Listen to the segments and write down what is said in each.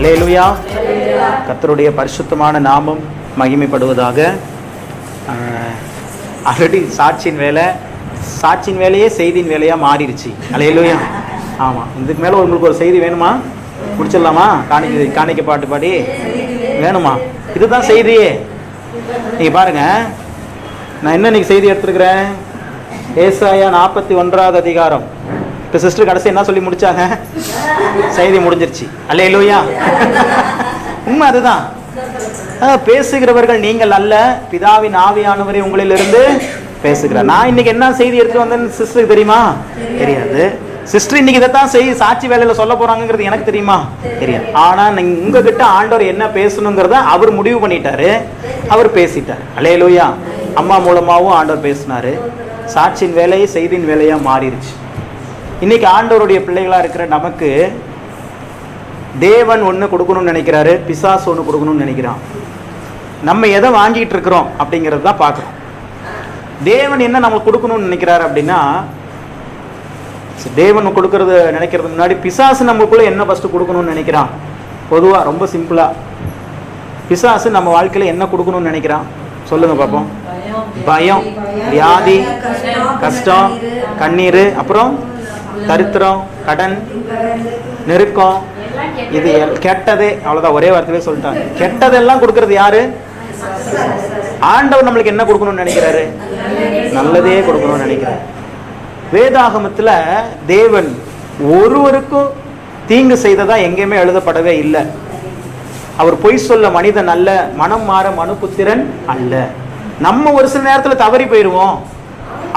அல்லேலூயா. கர்த்தருடைய பரிசுத்தமான நாமம் மகிமைப்படுவதாக. ஆல்ரெடி சாட்சியின் வேலையே செய்தியின் வேலையாக மாறிடுச்சு. அல்லேலூயா. ஆமாம், இதுக்கு மேலே உங்களுக்கு ஒரு செய்தி வேணுமா? முடிச்சிடலாமா? காணிக்க பாட்டு பாடி வேணுமா? இதுதான் செய்தியே. நீங்கள் பாருங்க, நான் என்ன இன்னைக்கு செய்தி எடுத்துருக்கிறேன்? ஏசாயா 41வது அதிகாரம். இப்போ சிஸ்டர் கடைசி என்ன சொல்லி முடிச்சாங்க? செய்தி முடிஞ்சிருச்சு. அல்லேலூயா. உண்மை அதுதான். பேசுகிறவர்கள் நீங்கள் அல்ல, பிதாவின் ஆவியானவரே உங்களிலிருந்து பேசுகிறார். நான் இன்னைக்கு என்ன செய்தி எடுத்து வந்தேன்னு சிஸ்டருக்கு தெரியுமா? தெரியாது. சிஸ்டர் இன்னைக்கு இதைத்தான் சாட்சி வேலையில சொல்ல போறாங்கிறது எனக்கு தெரியுமா? தெரியாது. ஆனா உங்ககிட்ட ஆண்டவர் என்ன பேசணுங்கிறத அவர் முடிவு பண்ணிட்டாரு, அவர் பேசிட்டார். அல்லேலூயா. அம்மா மூலமாகவும் ஆண்டவர் பேசினாரு. சாட்சியின் வேலையை செய்தியின் வேலையா மாறிடுச்சு. இன்னைக்கு ஆண்டவருடைய பிள்ளைகளா இருக்கிற நமக்கு தேவன் ஒன்று கொடுக்கணும்னு நினைக்கிறாரு, பிசாசு ஒன்று கொடுக்கணும்னு நினைக்கிறான். நம்ம எதை வாங்கிட்டு இருக்கிறோம் அப்படிங்கிறது தான் பார்க்குறோம். தேவன் என்ன நம்ம கொடுக்கணும்னு நினைக்கிறாரு அப்படின்னா, தேவன் கொடுக்கறது நினைக்கிறதுக்கு முன்னாடி பிசாசு நம்மளுக்குள்ள என்ன ஃபர்ஸ்ட் கொடுக்கணும்னு நினைக்கிறான். பொதுவாக ரொம்ப சிம்பிளா, பிசாசு நம்ம வாழ்க்கையில என்ன கொடுக்கணும்னு நினைக்கிறான் சொல்லுங்க பார்ப்போம். பயம், வியாதி, கஷ்டம், கண்ணீர், அப்புறம் தரித்திரம், கடன், நெருக்கம், இது கெட்டதே. அவ்வளவுதான், ஒரே வார்த்தையிலே சொல்லிட்டாங்க. கெட்டதெல்லாம் கொடுக்கறது யாரு? ஆண்டவர் நம்மளுக்கு என்ன கொடுக்கணும்னு நினைக்கிறாரு? நல்லதே கொடுக்கணும்னு நினைக்கிறாரு. வேதாகமத்துல தேவன் ஒருவருக்கும் தீங்கு செய்ததா எங்கேயுமே எழுதப்படவே இல்லை. அவர் பொய் சொல்ல மனிதன் அல்ல, மனம் மாற மனுபுத்திரன் அல்ல. நம்ம ஒரு சில நேரத்துல தவறி போயிடுவோம்.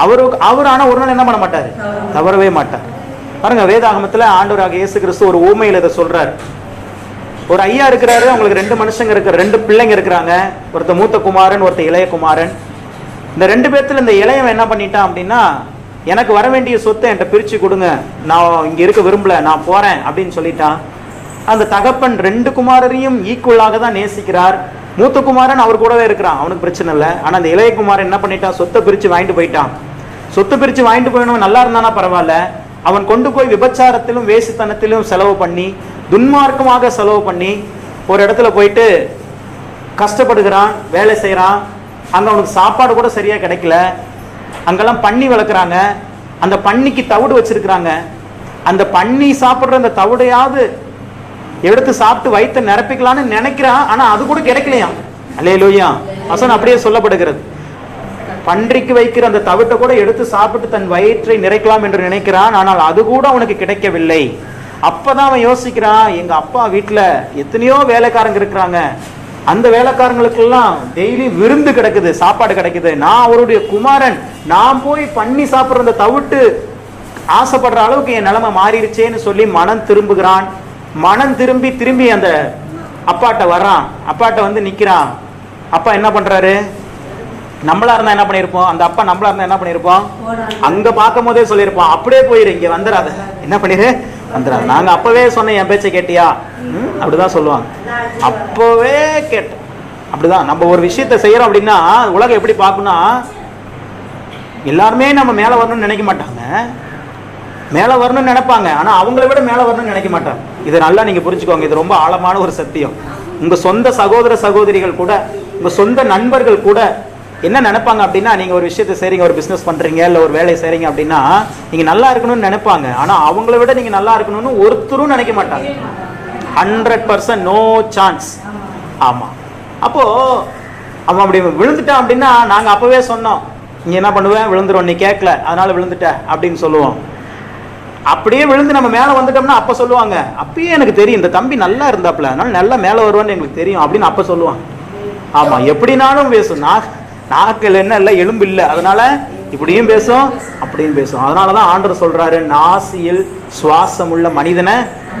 அவர் ஆனா ஒரு நாள் என்ன பண்ண மாட்டாரு? தவறவே மாட்டார். பாருங்க, வேதாகமத்துல ஆண்டவராக இயேசு கிறிஸ்து ஒரு ஊமையில இதை சொல்றாரு. ஒரு ஐயா இருக்கிறாரு, அவங்களுக்கு 2 மனுஷங்க இருக்கிற 2 பிள்ளைங்க இருக்கிறாங்க. ஒருத்த மூத்த குமாரன், ஒருத்த இளைய குமாரன். இந்த 2 பேர்த்துல இந்த இளையவன் என்ன பண்ணிட்டான் அப்படின்னா, எனக்கு வர வேண்டிய சொத்தை என்கிட்ட பிரிச்சு கொடுங்க, நான் இங்க இருக்க விரும்பல, நான் போறேன் அப்படின்னு சொல்லிட்டான். அந்த தகப்பன் 2 குமாரரையும் ஈக்குவலாக தான் நேசிக்கிறார். மூத்த குமாரன் அவர் கூடவே இருக்கிறான், அவனுக்கு பிரச்சனை இல்லை. ஆனா அந்த இளைய குமாரன் என்ன பண்ணிட்டான்? சொத்தை பிரிச்சு வாங்கிட்டு போயிட்டான். சொத்தை பிரிச்சு வாங்கிட்டு போயிடணும், நல்லா இருந்தானா பரவாயில்ல. அவன் கொண்டு போய் விபச்சாரத்திலும் வேசித்தனத்திலும் செலவு பண்ணி, துன்மார்க்கமாக செலவு பண்ணி, ஒரு இடத்துல போயிட்டு கஷ்டப்படுகிறான், வேலை செய்யறான். அங்க அவனுக்கு சாப்பாடு கூட சரியா கிடைக்கல. அங்கெல்லாம் பன்னி வளர்க்குறாங்க. அந்த பன்னிக்கு தவிடு வச்சிருக்கிறாங்க. அந்த பன்னி சாப்பிட்ற அந்த தவிடையாவது எடுத்து சாப்பிட்டு வயிற்றை நிரப்பிக்கலான்னு நினைக்கிறான். ஆனா அது கூட கிடைக்கலையாம். அல்லேலூயா. வசனம் அப்படியே சொல்லப்படுகிறது. பன்றிக்கு வைக்கிற அந்த தவிட்டை கூட எடுத்து சாப்பிட்டு தன் வயிற்றை நிறைக்கலாம் என்று நினைக்கிறான். ஆனால் அது கூட அவனுக்கு கிடைக்கவில்லை. அப்பதான் அவன் யோசிக்கிறான், எங்க அப்பா வீட்டுல எத்தனையோ வேலைக்காரங்க இருக்கிறாங்க, அந்த வேலைக்காரங்களுக்கெல்லாம் டெய்லி விருந்து கிடைக்குது, சாப்பாடு கிடைக்குது. நான் அவருடைய குமாரன், நான் போய் பண்ணி சாப்பிட்ற அந்த தவிட்டு ஆசைப்படுற அளவுக்கு என் நிலைமை மாறிடுச்சேன்னு சொல்லி மனம் திரும்புகிறான். மனம் திரும்பி அந்த அப்பாட்ட வர்றான். அப்பாட்ட வந்து நிக்கிறான். அப்பா என்ன பண்றாரு? நம்மளா இருந்தா என்ன பண்ணிருப்போம்? அந்த அப்பா நம்மளா இருந்தா என்ன பண்ணிருப்போம்? அங்க பார்க்கும் போதே சொல்லியிருப்போம், அப்படியே போயிரு, இங்க வந்துடாத, என்ன பண்ணிரு, வந்துடாது. நாங்க அப்பவே சொன்ன, என் பேச்சை கேட்டியா? அப்படிதான் சொல்லுவாங்க. அப்பவே கேட்டோம். அப்படிதான் நம்ம ஒரு விஷயத்த செய்யறோம் அப்படின்னா உலகம் எப்படி பார்க்கணும்னா, எல்லாருமே நம்ம மேல வரணும்னு நினைக்க மாட்டாங்க, மேல வரணும்னு நினைப்பாங்க. ஆனா அவங்களை விட மேல வரணும்னு நினைக்க மாட்டாங்க. இதை நல்லா நீங்க புரிஞ்சுக்கோங்க. இது ரொம்ப ஆழமான ஒரு சத்தியம். உங்க சொந்த சகோதர சகோதரிகள் கூட, உங்க சொந்த நண்பர்கள் கூட என்ன நினைப்பாங்க அப்படின்னா, நீங்க ஒரு விஷயத்தை செய்றீங்க, ஒரு பிசினஸ் பண்றீங்க, இல்ல ஒரு வேலையை செய்றீங்க அப்படின்னா நீங்க நல்லா இருக்கணும்னு நினைப்பாங்க. ஆனா அவங்கள விட நீங்க நல்லா இருக்கணும்னு ஒருத்தரும் நினைக்க மாட்டாங்க. 100% நோ சான்ஸ். ஆமா. அப்போ அவன் அப்படி விழுந்துட்டான் அப்படின்னா, நாங்க அப்பவே சொன்னோம், நீ என்ன பண்ணுவேன், விழுந்துரும், நீ கேட்கல அதனால விழுந்துட்ட அப்படின்னு சொல்லுவோம். அப்படியே விழுந்து நம்ம மேல வந்துட்டோம்னா அப்ப சொல்லுவாங்க, அப்பயே எனக்கு தெரியும் இந்த தம்பி நல்லா இருந்தாப்ல, அதனால நல்லா மேல வருவான்னு எங்களுக்கு தெரியும் அப்படின்னு அப்ப சொல்லுவாங்க. ஆமா, எப்படினாலும் பேசும். நாக்கில் என்ன இல்லை, எலும்பு இல்லை, அதனால இப்படியும் பேசும் அப்படியும் பேசும். அதனாலதான் ஆண்டவர் சொல்றாரு, நாசியில் சுவாசம் உள்ள மனிதனை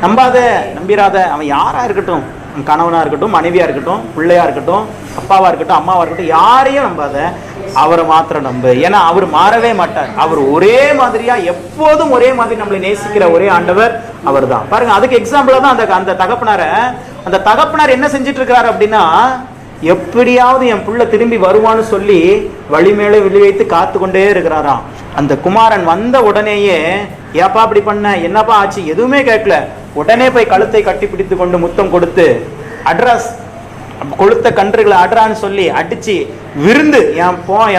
நம்பிராத. அவன் யாரா இருக்கட்டும், கணவனா இருக்கட்டும், மனைவியா இருக்கட்டும், பிள்ளையா இருக்கட்டும், அப்பாவா இருக்கட்டும், அம்மாவா இருக்கட்டும், யாரையும் நம்பாத, அவரை மாத்திரம் நம்பு. ஏன்னா அவர் மாறவே மாட்டார். அவர் ஒரே மாதிரியா எப்போதும் ஒரே மாதிரி நம்மளை நேசிக்கிற ஒரே ஆண்டவர் அவர் தான். பாருங்க, அதுக்கு எக்ஸாம்பிளா தான் அந்த தகப்பனார் என்ன செஞ்சிட்டு இருக்கிறாரு அப்படின்னா, எப்படியாவது என் புள்ள திரும்பி வருவான்னு சொல்லி வழி மேலே விழி வைத்து காத்து கொண்டே இருக்கிறாராம். அந்த குமாரன் வந்த உடனேயே, ஏப்பா அப்படி பண்ண, என்னப்பா ஆச்சு, எதுவுமே கேட்கல. உடனே போய் கழுத்தை கட்டி பிடித்து கொண்டு முத்தம் கொடுத்து அட்ரஸ் கொளுத்த கன்றுகளை அட்ரான்னு சொல்லி அடிச்சு விருந்து,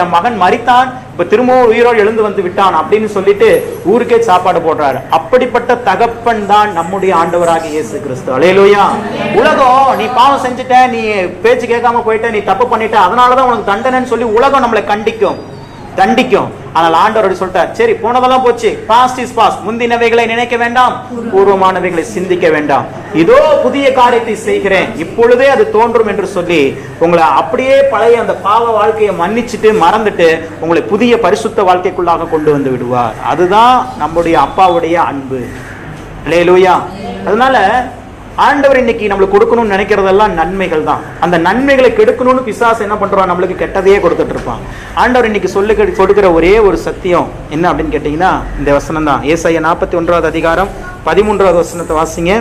என் மகன் மரித்தான், இப்ப திரும்பவும் உயிரோடு எழுந்து வந்து விட்டான் அப்படின்னு சொல்லிட்டு ஊருக்கே சாப்பாடு போடுறாரு. அப்படிப்பட்ட தகப்பன் தான் நம்முடைய ஆண்டவராக இயேசு கிறிஸ்து. அல்லேலூயா. உலகம் நீ பாவம் செஞ்சுட்ட, நீ பேச்சு கேட்காம போயிட்ட, நீ தப்பு பண்ணிட்ட, அதனாலதான் உனக்கு தண்டனைன்னு சொல்லி உலகம் நம்மளை தண்டிக்கும். ஆனால் ஆண்டவர் சொல்லிட்டார், சரி போனதெல்லாம் போச்சு, பாஸ்ட் இஸ் பாஸ்ட், முந்தினவைகளை நினைக்க வேண்டாம், பூர்வமானவைகளை சிந்திக்க வேண்டாம், இதோ புதிய காரியத்தை செய்கிறேன், இப்பொழுதே அது தோன்றும் என்று சொல்லி உங்களை அப்படியே பழைய அந்த பாவ வாழ்க்கையை மன்னிச்சுட்டு மறந்துட்டு உங்களை புதிய பரிசுத்த வாழ்க்கைக்குள்ளாக கொண்டு வந்து விடுவார். அதுதான் நம்முடைய அப்பாவுடைய அன்பு. அல்லேலூயா. அதனால ஆண்டவர் இன்னைக்கு நம்மளுக்கு கொடுக்கணும்னு நினைக்கிறதெல்லாம் நன்மைகள் தான். அந்த நன்மைகளை கெடுக்கணும்னு பிசாசு என்ன பண்றான், நம்மளுக்கு கெட்டதையே கொடுத்துட்டு இருப்பான். ஆண்டவர் இன்னைக்கு கொடுக்கிற ஒரே ஒரு சத்தியம் என்ன அப்படின்னு கேட்டீங்கன்னா இந்த வசனம் தான். ஏசாயா 41வது அதிகாரம் 13வது வசனத்தை வாசிங்க.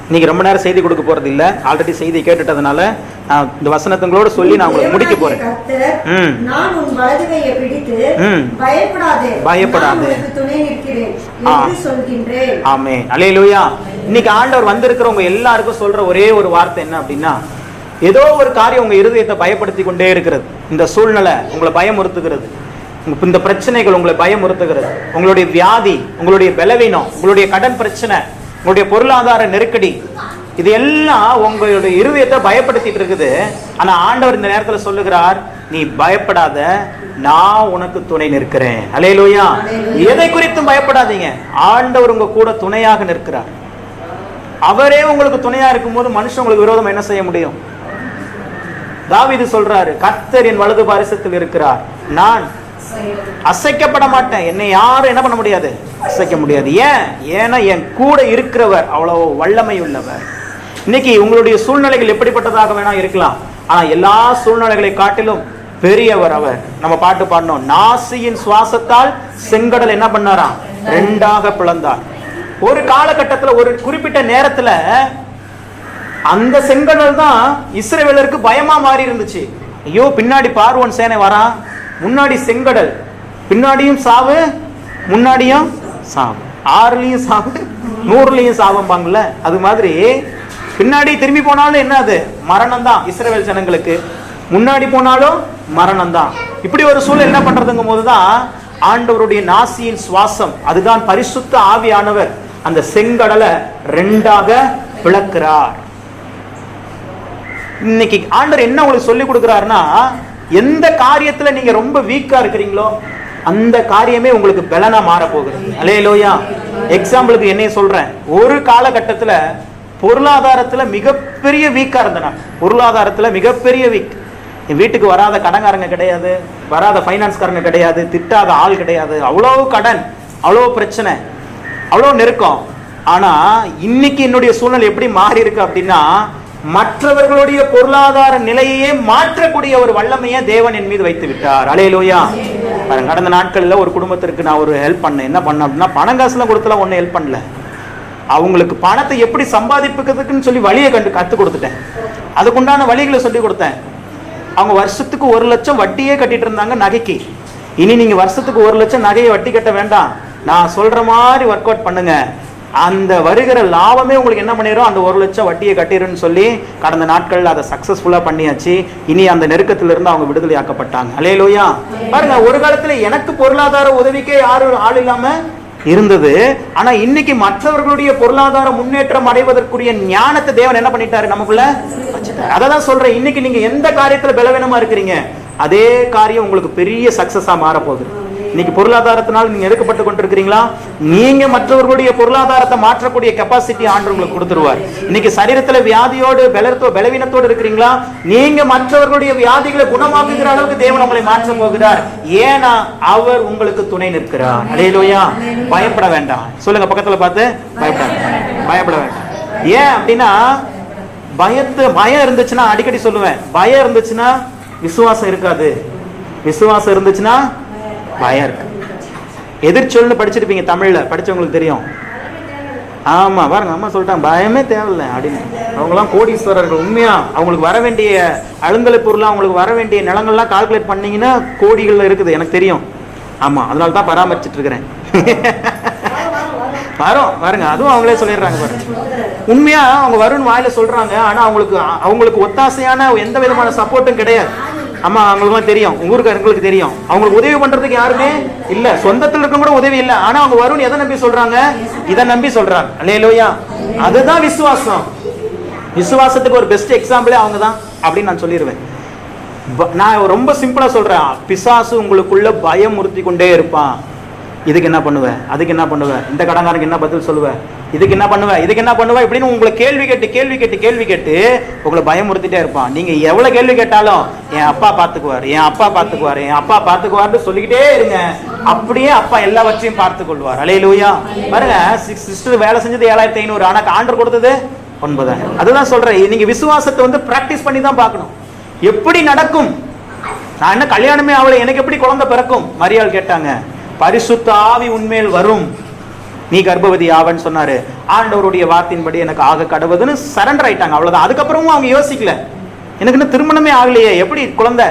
இன்னைக்கு ரொம்ப நேரம் செய்தி கொடுக்க போறது இல்ல, ஆல்ரெடி செய்தி கேட்டுட்டதுனால நான் இந்த வசனங்களோட சொல்லி நான் உங்களுக்கு முடிக்க போறேன். பயப்படாதே. ஆமென். அல்லேலூயா. இன்னைக்கு ஆண்டவர் வந்திருக்கிறவங்க எல்லாருக்கும் சொல்ற ஒரே ஒரு வார்த்தை என்ன அப்படின்னா, ஏதோ ஒரு காரியம் உங்க இருதயத்தை பயப்படுத்தி கொண்டே இருக்கிறது. இந்த சூழ்நிலை உங்களை பயமுறுத்துகிறது, இந்த பிரச்சனைகள் உங்களை பயமுறுத்துகிறது, உங்களுடைய வியாதி, உங்களுடைய பலவீனம், உங்களுடைய கடன் பிரச்சனை, உங்களுடைய பொருளாதார நெருக்கடி, இது எல்லாம் உங்களுடைய இருதயத்தை பயப்படுத்திட்டு இருக்குது. ஆனா ஆண்டவர் இந்த நேரத்தில் சொல்லுகிறார், நீ பயப்படாத, நான் உனக்கு துணை நிற்கிறேன். அல்லேலூயா. எதை குறித்தும் பயப்படாதீங்க, ஆண்டவர் உங்க கூட துணையாக நிற்கிறார். அவரே உங்களுக்கு துணையா இருக்கும் போது மனுஷன் உங்களுக்கு விரோதம் என்ன செய்ய முடியும்? தாவீது சொல்றாரு, கர்த்தர் என் வலது பாரிசத்தில் இருக்கிறார், நான் அசைக்கப்பட மாட்டேன், என்னை யாரும் என்ன பண்ண முடியாது, அசைக்க முடியாது. ஏன்னா என் கூட இருக்கிறவர் அவ்வளவு வல்லமை உள்ளவர். இன்னைக்கு உங்களுடைய சூழ்நிலைகள் எப்படிப்பட்டதாக வேணா இருக்கலாம், ஆனா எல்லா சூழ்நிலைகளை காட்டிலும் பெரியவர் அவர். நம்ம பாட்டு பாடணும், நாசியின் சுவாசத்தால் செங்கடல் என்ன பண்ணாராம், ரெண்டாக பிளந்தார். ஒரு காலகட்டத்தில் ஒரு குறிப்பிட்ட நேரத்துல அந்த செங்கடல் தான் இஸ்ரவேலருக்கு பயமா மாறி இருந்துச்சு. ஐயோ பின்னாடி பார்வோன் சேனை வரான், முன்னாடி செங்கடல், பின்னாடியும் சாவு, முன்னாடியும் சாவு, 6லயும் சாவு, 100லயும் சாவம்பாங்கல்ல, அது மாதிரி பின்னாடி திரும்பி போனாலும் என்ன, அது மரணம் தான் இஸ்ரவேல் ஜனங்களுக்கு, முன்னாடி போனாலும் மரணம் தான். இப்படி ஒரு சூழல் என்ன பண்றதுங்கும் போதுதான் ஆண்டவருடைய நாசியின் சுவாசம், அதுதான் பரிசுத்த ஆவியானவர், அந்த செங்கடலை ரெண்டாக பிளக்கிறார். இன்னைக்கு ஆண்டவர் என்ன உங்களுக்கு சொல்லி கொடுக்கிறாருன்னா, எந்த காரியத்துல நீங்க ரொம்ப வீக்கா இருக்கிறீங்களோ அந்த காரியமே உங்களுக்கு பலனா மாற போகிறது. அல்லேலூயா. எக்ஸாம்பிளுக்கு என்னைய சொல்றேன், ஒரு காலகட்டத்துல பொருளாதாரத்துல மிகப்பெரிய வீக்கா இருந்தேன். பொருளாதாரத்துல மிகப்பெரிய வீக். என் வீட்டுக்கு வராத கடன்காரங்க கிடையாது, வராத ஃபைனான்ஸ்காரங்க கிடையாது, திட்டாத ஆள் கிடையாது, அவ்வளோ கடன், அவ்வளோ பிரச்சனை, அவ்வளோ நெருக்கம். ஆனா இன்னைக்கு என்னுடைய சூழ்நிலை எப்படி மாறி இருக்கு அப்படின்னா, மற்றவர்களுடைய பொருளாதார நிலையே மாற்றக்கூடிய ஒரு வல்லமையை தேவன் என் மீது வைத்து விட்டார். அல்லேலூயா. கடந்த நாட்கள்ல ஒரு குடும்பத்திற்கு நான் ஒரு ஹெல்ப் பண்ணேன். என்ன பண்ண அப்படின்னா, பணம் காசுலாம் கொடுத்துலாம் ஒன்னும் ஹெல்ப் பண்ணல, அவங்களுக்கு பணத்தை எப்படி சம்பாதிப்புக்குன்னு சொல்லி வழியை கற்றுக் கொடுத்துட்டேன். அதுக்குண்டான வழிகளை சொல்லி கொடுத்தேன். அவங்க வருஷத்துக்கு 1 லட்சம் வட்டியே கட்டிட்டு இருந்தாங்க நகைக்கு. இனி நீங்க வருஷத்துக்கு 1 லட்சம் நகையை வட்டி கட்ட வேண்டாம், நான் சொல்ற மாதிரி ஒர்க் அவுட் பண்ணுங்க, அந்த வருகிற லாபமே உங்களுக்கு என்ன பண்ணிடும், அந்த 1 லட்சம் வட்டியை கட்டிடுன்னு சொல்லி கடந்த நாட்கள் அதை சக்சஸ்ஃபுல்லா பண்ணியாச்சு. இனி அந்த நெருக்கத்திலிருந்து அவங்க விடுதலை ஆக்கப்பட்டாங்க. அல்லேலூயா. பாருங்க, ஒரு காலத்துல எனக்கு பொருளாதார உதவிக்கே யாரும் ஆள் இல்லாம இருந்தது, ஆனா இன்னைக்கு மற்றவர்களுடைய பொருளாதார முன்னேற்றம் அடைவதற்குரிய ஞானத்தை தேவன் என்ன பண்ணிட்டாரு, நமக்குள்ள வச்சுட்டாரு. அதான் சொல்றேன், இன்னைக்கு நீங்க எந்த காரியத்துல பலவீனமா இருக்கிறீங்க, அதே காரியம் உங்களுக்கு பெரிய சக்சஸா மாற போகுது. இன்னைக்கு பொருளாதாரத்தினால் நீங்க எடுக்கப்பட்டு கொண்டிருக்கிறீங்களா, நீங்க மற்றவர்களுடைய பொருளாதாரத்தை மாற்றக்கூடிய கெப்பாசிட்டி ஆண்டவர் உங்களுக்கு கொடுத்துருவார். இன்னைக்கு சரீரத்துல வியாதியோடு பலவீனத்தோடு இருக்கிறீங்களா, நீங்க மற்றவர்களுடைய வியாதிகளை குணமாக்குகிற அளவுக்கு தேவன் உங்களை மாற்ற போகிறார். ஏன்னா அவர் உங்களுக்கு துணை நிற்கிறார். அல்லேலூயா. பயப்பட வேண்டாம். சொல்லுங்க பக்கத்துல பார்த்து, பயப்பட வேண்டாம். ஏன் அப்படின்னா, பயம் இருந்துச்சுன்னா, அடிக்கடி சொல்லுவேன், பயம் இருந்துச்சுன்னா விசுவாசம் இருக்காது, விசுவாசம் இருந்துச்சுன்னா பயம் இருக்கு. எதிர்ச்சொல்னு படிச்சிருப்பீங்க, தமிழ்ல படிச்சவங்களுக்கு தெரியும். ஆமா பாருங்க, அம்மா சொல்லிட்டாங்க பயமே தேவையில்லை அப்படின்னு. அவங்களாம் கோடீஸ்வரர்கள். உண்மையா அவங்களுக்கு வர வேண்டிய அழுங்கலை பொருள், அவங்களுக்கு வர வேண்டிய நிலங்கள்லாம் கால்குலேட் பண்ணீங்கன்னா கோடிகள்ல இருக்குது, எனக்கு தெரியும். ஆமா, அதனால தான் பராமரிச்சுட்டு இருக்கிறேன். வரும் பாருங்க, அதுவும் அவங்களே சொல்லிடுறாங்க பாருங்க. உண்மையா அவங்க வரும்னு வாயில சொல்றாங்க, ஆனா அவங்களுக்கு ஒத்தாசையான எந்த விதமான சப்போர்ட்டும் கிடையாது. ஆமா, அவங்களுக்கு தெரியும், ஊருக்காரங்களுக்கு தெரியும், அவங்களுக்கு உதவி பண்றதுக்கு யாருமே இல்ல, சொந்தத்துல இருக்க கூட உதவி இல்ல. ஆனா அவங்க வரும்னு எதை நம்பி சொல்றாங்க? இதை நம்பி சொல்றாங்க. அல்லேலூயா. அதுதான் விசுவாசம். விசுவாசத்துக்கு ஒரு பெஸ்ட் எக்ஸாம்பிளே அவங்க தான் அப்படின்னு நான் சொல்லிடுவேன். நான் ரொம்ப சிம்பிளா சொல்றேன், பிசாசு உங்களுக்குள்ள பயம் உறுத்தி கொண்டே இருப்பான். இதுக்கு என்ன பண்ணுவேன், அதுக்கு என்ன பண்ணுவேன், இந்த கடன்காரனுக்கு என்ன பதில் சொல்லுவேன், இதுக்கு என்ன பண்ணுவேன், இதுக்கு என்ன பண்ணுவேன் இப்படின்னு உங்களை கேள்வி கேட்டு உங்களை பயமுறுத்திட்டே இருப்பான். நீங்க எவ்வளவு கேள்வி கேட்டாலும் என் அப்பா பாத்துக்குவார், என் அப்பா பாத்துக்குவார், என் அப்பா பாத்துக்குவார்னு சொல்லிக்கிட்டே இருங்க. அப்படியே அப்பா எல்லாவற்றையும் பார்த்து கொள்வார். அல்லேலூயா. பாருங்க, சிஸ்டர் வேலை செஞ்சது 7500, ஆனா ஆண்டவர் கொடுத்தது 9000. அதுதான் சொல்றேன், நீங்க விசுவாசத்தை பிராக்டிஸ் பண்ணி தான் பார்க்கணும். எப்படி நடக்கும்? நான் என்ன கல்யாணமே ஆகல, எனக்கு எப்படி குழந்தை பிறக்கும்? மரியாள் கேட்டாங்க. பரிசுத்த ஆவி உன்மேல் வரும், நீ கர்ப்பவதி ஆவன்னு சொன்னாரு. ஆண்டவருடைய வார்த்தையின்படி எனக்கு ஆக கடவுதுன்னு சரண்டர் ஆயிட்டாங்க, அவ்வளவுதான். அதுக்கப்புறமும் அவங்க யோசிக்கல, எனக்கு இன்னும் திருமணமே ஆகலையே, எப்படி குழந்தை?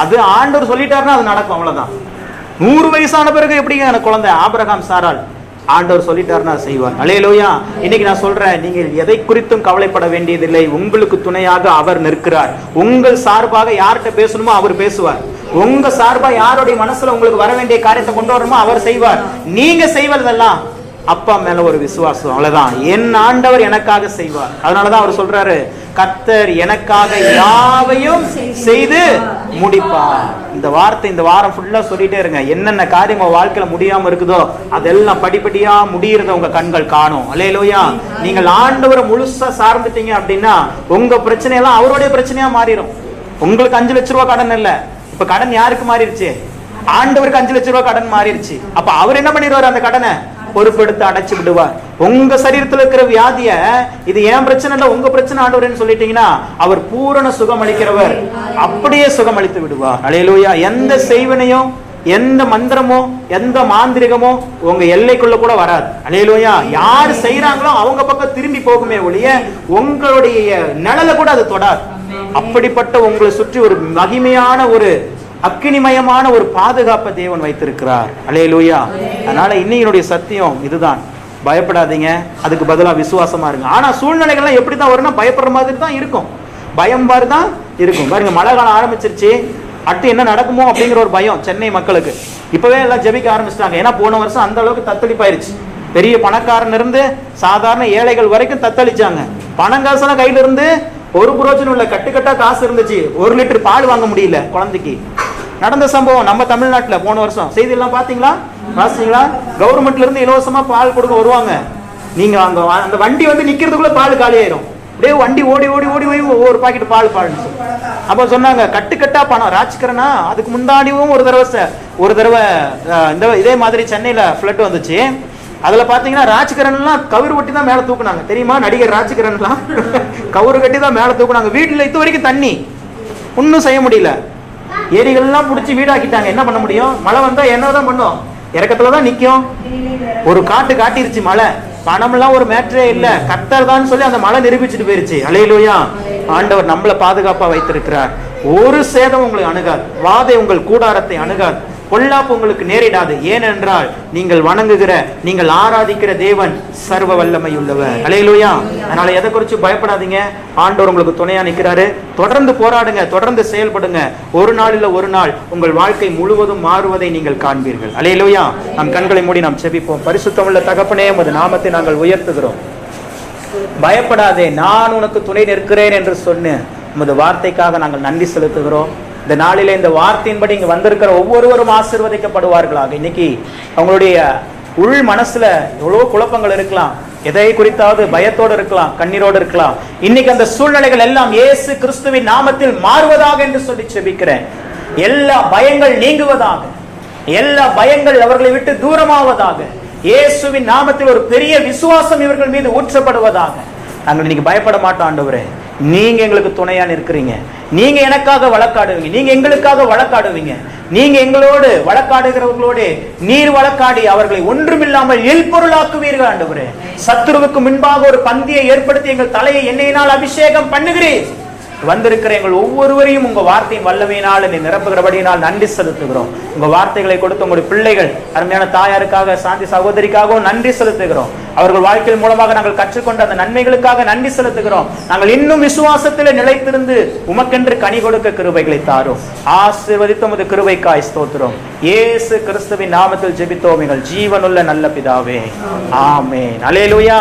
அது ஆண்டவர் சொல்லிட்டாருன்னா அது நடக்கும், அவ்வளவுதான். 100 வயசான பிறகு எப்படிங்க எனக்கு குழந்தை? ஆபிரகாம் சாராள், ஆண்டவர் சொல்லிட்டாருன்னா செய்வார். அல்லேலூயா. இன்னைக்கு நான் சொல்றேன், நீங்கள் எதை குறித்தும் கவலைப்பட வேண்டியதில்லை. உங்களுக்கு துணையாக அவர் நிற்கிறார். உங்கள் சார்பாக யார்கிட்ட பேசணுமோ அவர் பேசுவார். உங்க சார்பா யாருடைய மனசுல உங்களுக்கு வர வேண்டிய காரியத்தை கொண்டு வரணுமோ அவர் செய்வார். நீங்க செய்வதெல்லாம் அப்பா மேல ஒரு விசுவாசம், அவ்வளவுதான். என் ஆண்டவர் எனக்காக செய்வார். அதனாலதான் அவர் சொல்றாரு, கர்த்தர் எனக்காக யாவையும் செய்து முடிப்பார். இந்த வார்த்தை இந்த வாரம் ஃபுல்லா சொல்லிட்டே இருங்க. என்னென்ன காரியம் உங்க வாழ்க்கையில முடியாம இருக்குதோ அதெல்லாம் படிப்படியா முடியறத உங்க கண்கள் காணும். அல்லேலூயா. நீங்கள் ஆண்டவரை முழுசா சார்ந்துட்டீங்க அப்படின்னா உங்க பிரச்சனை எல்லாம் அவருடைய பிரச்சனையா மாறிடும். உங்களுக்கு 5 லட்சம் ரூபாய் கடன் இல்ல, இப்ப கடன் யாருக்கு மாறிடுச்சு? ஆண்டவருக்கு 5 லட்சம் ரூபாய் கடன் மாறிடுச்சு. அப்ப அவர் என்ன பண்ணிடுவார்? அந்த கடனை பொறுப்பெடுத்து அடைச்சு விடுவார். உங்க சரீரத்தில் இருக்கிற வியாதிய, இது ஏன் பிரச்சனை இல்ல உங்க பிரச்சனை ஆண்டவர்னு சொல்லிட்டீங்கன்னா அவர் பூரண சுகம் அளிக்கிறவர், அப்படியே சுகம் அளித்து விடுவார். அல்லேலூயா. எந்த செய்வினையும் எந்த மந்திரமோ எந்த மாந்திரிகமோ உங்க எல்லைக்குள்ள கூட வராது. அல்லேலூயா. யார் செய்யறாங்களோ அவங்க பக்கம் திரும்பி போகுமே ஒழிய உங்களுடைய நிழல கூட அது தொடாது. அப்படிப்பட்ட உங்களை சுற்றி ஒரு மகிமையான ஒரு அக்கினிமயமான ஒரு பாதுகாப்பை தேவன் வைத்திருக்கிறார். அல்லேலூயா. அதனால இன்னையினுடைய சத்தியம் இதுதான், பயப்படாதீங்க, அதுக்கு பதிலா விசுவாசமா இருங்க. ஆனா சூழ்நிலைகள்லாம் எப்படிதான் வரும்னா பயப்படுற மாதிரி தான் இருக்கும், பயம் மாதிரி தான் இருக்கும். பாருங்க, மழை காலம் ஆரம்பிச்சிருச்சு, அடுத்து என்ன நடக்குமோ அப்படிங்கிற ஒரு பயம் சென்னை மக்களுக்கு. இப்பவே எல்லாம் ஜெபிக்க ஆரம்பிச்சிட்டாங்க. ஏன்னா போன வருஷம் அந்த அளவுக்கு தத்தளிப்பாயிருச்சு. பெரிய பணக்காரன் இருந்து சாதாரண ஏழைகள் வரைக்கும் தத்தளிச்சாங்க. பணம் காசெல்லாம் கையில இருந்து ஒரு புரோஜனம் இல்ல, கட்டுக்கட்டா காசு இருந்துச்சு, 1 லிட்டர் பால் வாங்க முடியல குழந்தைக்கு. நடந்த சம்பவம் நம்ம தமிழ்நாட்டுல போன வருஷம். செய்தி எல்லாம் பாத்தீங்களா, வாசிங்களா? கவர்மெண்ட்ல இருந்து இலவசமா பால் கொடுக்க வருவாங்க. நீங்க அங்க அந்த வண்டி நிக்கிறதுக்குள்ள பால் காலி ஆயிரும். அப்படியே வண்டி ஓடி ஓடி ஓடி ஓடி ஒவ்வொரு பாக்கெட் பால் பால்னு. அப்ப சொன்னாங்க கட்டுக்கட்டா பணம். ராஜ்கிரனா அதுக்கு முன்னாடியும் ஒரு தடவை இந்த இதே மாதிரி சென்னையில ஃபிளட் வந்துச்சு. அதுல பாத்தீங்கன்னா ராஜ்கிரண் எல்லாம் கவுரு கட்டி தான் மேல தூக்குனாங்க, தெரியுமா? நடிகர் ராஜ்கிரண் எல்லாம் கவுரு கட்டி தான் மேல தூக்குனாங்க. வீட்டுல இது வரைக்கும் தண்ணி, ஒன்னும் செய்ய முடியல. ஏரிகள் எல்லாம் புடிச்சு வீடாக்கிட்டாங்க. என்ன பண்ண முடியும்? மழை வந்தா என்னதான் பண்ணும்? இறக்கத்துலதான் நிக்கும். ஒரு காட்டிருச்சு மழை. பணம் எல்லாம் ஒரு மேட்டரே இல்ல, கர்த்தர் தான் சொல்லி அந்த மழை நிரூபிச்சுட்டு போயிருச்சு. அல்லேலூயா. ஆண்டவர் நம்மளை பாதுகாப்பா வைத்திருக்கிறார். ஒரு சேதம் உங்களை அணுகாது, வாதை உங்கள் கூடாரத்தை அணுகாது, பொல்லாப்பு உங்களுக்கு நேரிடாது. ஏனென்றால் நீங்கள் வணங்குகிற, நீங்கள் ஆராதிக்கிற தேவன் சர்வ வல்லமை உள்ளவர். அல்லேலூயா. அதனால எதை குறித்து பயப்படாதீங்க, ஆண்டவர் உங்களுக்கு துணையா நிற்கிறாரு. தொடர்ந்து போராடுங்க, தொடர்ந்து செயல்படுங்க. ஒரு நாள் இல்ல ஒரு நாள் உங்கள் வாழ்க்கை முழுவதும் மாறுவதை நீங்கள் காண்பீர்கள். அல்லேலூயா. நம் கண்களை மூடி நாம் செபிப்போம். பரிசுத்தமுள்ள தகப்பனே, உமது நாமத்தை நாங்கள் உயர்த்துகிறோம். பயப்படாதே, நான் உனக்கு துணை நிற்கிறேன் என்று சொன்ன உமது வார்த்தைக்காக நாங்கள் நன்றி செலுத்துகிறோம். இந்த நாளில இந்த வார்த்தையின்படி இங்க வந்திருக்கிற ஒவ்வொருவரும் ஆசீர்வதிக்கப்படுவார்களாக. இன்னைக்கு அவங்களுடைய உள் மனசுல எவ்வளவு குழப்பங்கள் இருக்கலாம், எதை குறித்தாவது பயத்தோடு இருக்கலாம், கண்ணீரோடு இருக்கலாம். இன்னைக்கு அந்த சூழ்நிலைகள் எல்லாம் இயேசு கிறிஸ்துவின் நாமத்தில் மாறுவதாக என்று சொல்லி செபிக்கிறேன். எல்லா பயங்கள் நீங்குவதாக, எல்லா பயங்கள் அவர்களை விட்டு தூரமாவதாக. இயேசுவின் நாமத்தில் ஒரு பெரிய விசுவாசம் இவர்கள் மீது ஊற்றப்படுவதாக. நாங்கள் இன்னைக்கு பயப்பட மாட்டோம் ஆண்டவரே, நீங்க எங்களுக்கு துணையா இருக்கிறீங்க. நீங்க எனக்காக வழக்காடுவீங்க, நீங்க எங்களுக்காக வழக்காடுவீங்க. நீங்க எங்களோடு வழக்காடுகிறவர்களோடு நீர் வழக்காடி அவர்களை ஒன்றுமில்லாமல் இல்பொருளாக்குவீர்கள் ஆண்டவரே. சத்துருவுக்கு முன்பாக ஒரு பந்தியை ஏற்படுத்தி எங்கள் தலையை எண்ணெயினால் அபிஷேகம் பண்ணுகிறீர். வந்திருக்கிற எங்கள் ஒவ்வொருவரையும் உங்க வார்த்தையின் வல்லமையினால் நீ நிரப்புகிறபடியினால் நன்றி செலுத்துகிறோம். உங்க வார்த்தைகளை கொடுத்த உங்களுடைய பிள்ளைகள் அருமையான தாயாருக்காக, சாந்தி சகோதரிக்காகவும் நன்றி செலுத்துகிறோம். அவர்கள் வாழ்க்கையின் மூலமாக நாங்கள் கற்றுக்கொண்ட அந்த நன்மைகளுக்காக நன்றி செலுத்துகிறோம். நாங்கள் இன்னும் விசுவாசத்தில் நிலைத்திருந்து உமக்கென்று கனி கொடுக்க கிருபைகளை தாரும். ஆசீர்வதித்து உமது கிருபைக்காய் ஸ்தோத்திரம். இயேசு கிறிஸ்துவின் நாமத்தில் ஜெபித்தோம் எங்கள் ஜீவனுள்ள நல்ல பிதாவே. ஆமென். அல்லேலூயா.